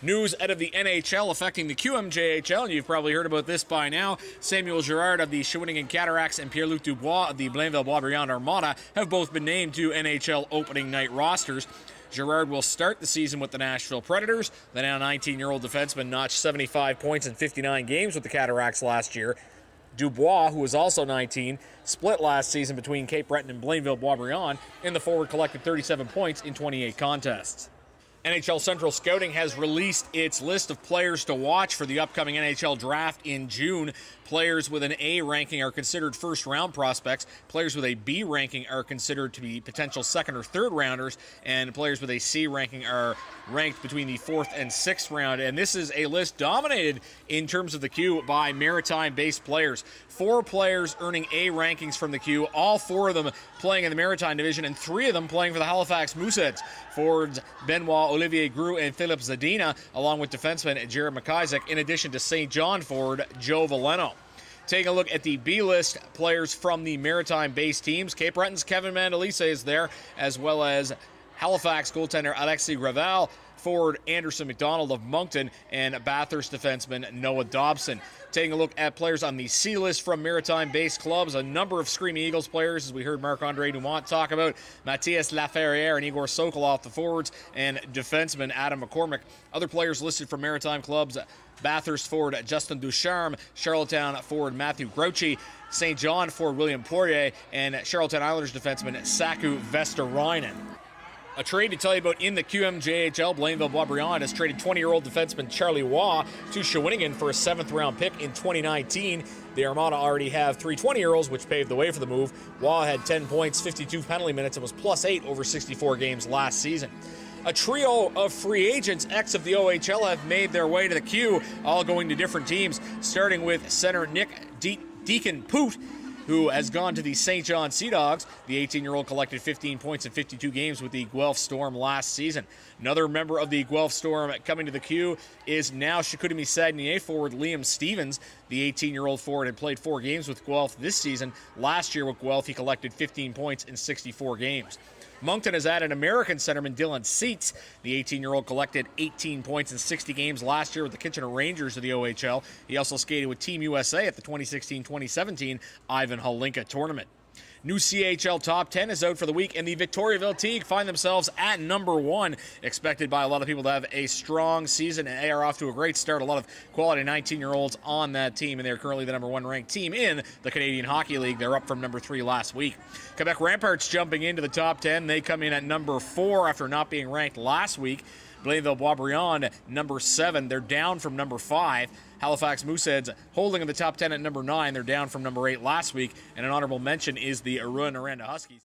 News out of the NHL affecting the QMJHL, and you've probably heard about this by now. Samuel Girard of the Shawinigan Cataracts and Pierre-Luc Dubois of the Blainville-Boisbriand Armada have both been named to NHL opening night rosters. Girard will start the season with the Nashville Predators. The now 19-year-old defenseman notched 75 points in 59 games with the Cataracts last year. Dubois, who was also 19, split last season between Cape Breton and Blainville-Boisbriand, and the forward collected 37 points in 28 contests. NHL Central Scouting has released its list of players to watch for the upcoming NHL Draft in June. Players with an A ranking are considered first-round prospects. Players with a B ranking are considered to be potential second or third rounders, and players with a C ranking are ranked between the 4th and 6th round. And this is a list dominated in terms of the Q by Maritime-based players. 4 players earning A rankings from the Q, all 4 of them playing in the Maritime Division, and 3 of them playing for the Halifax Mooseheads. Forwards Benoit-Olivier and Philip Zadina, along with defenseman Jared McIsaac, in addition to St. John forward Joe Valeno. Taking a look at the B-list players from the Maritime-based teams, Cape Breton's Kevin Mandalise is there, as well as Halifax goaltender Alexis Gravel, forward Anderson McDonald of Moncton, and Bathurst defenseman Noah Dobson. Taking a look at players on the C list from Maritime-based clubs, a number of Screaming Eagles players, as we heard Marc-Andre Dumont talk about, Matthias Laferriere and Igor Sokolov, the forwards, and defenseman Adam McCormick. Other players listed from Maritime clubs, Bathurst forward Justin Ducharme, Charlottetown forward Matthew Grouchy, St. John forward William Poirier, and Charlottetown Islanders defenseman Saku Vesterainen. A trade to tell you about in the QMJHL, Blainville-Boisbriand has traded 20-year-old defenseman Charlie Waugh to Shawinigan for a 7th-round pick in 2019. The Armada already have 3 20-year-olds, which paved the way for the move. Waugh had 10 points, 52 penalty minutes, and was +8 over 64 games last season. A trio of free agents, ex of the OHL, have made their way to the Q, all going to different teams, starting with center Nick Deakin-Poot, who has gone to the St. John Sea Dogs. The 18-year-old collected 15 points in 52 games with the Guelph Storm last season. Another member of the Guelph Storm coming to the Q is now Chicoutimi Saguenay forward Liam Stevens. The 18-year-old forward had played 4 games with Guelph this season. Last year with Guelph, he collected 15 points in 64 games. Moncton has added American centerman Dylan Seitz. The 18-year-old collected 18 points in 60 games last year with the Kitchener Rangers of the OHL. He also skated with Team USA at the 2016-2017 Ivan Holinka tournament. New CHL Top 10 is out for the week, and the Victoriaville Teague find themselves at number 1. Expected by a lot of people to have a strong season, and they are off to a great start. A lot of quality 19-year-olds on that team, and they're currently the number 1 ranked team in the Canadian Hockey League. They're up from number 3 last week. Quebec Ramparts jumping into the top 10. They come in at number 4 after not being ranked last week. Blainville-Boisbriand, number 7. They're down from number 5. Halifax Mooseheads holding in the top 10 at number 9. They're down from number 8 last week. And an honorable mention is the Aruna Noranda Huskies.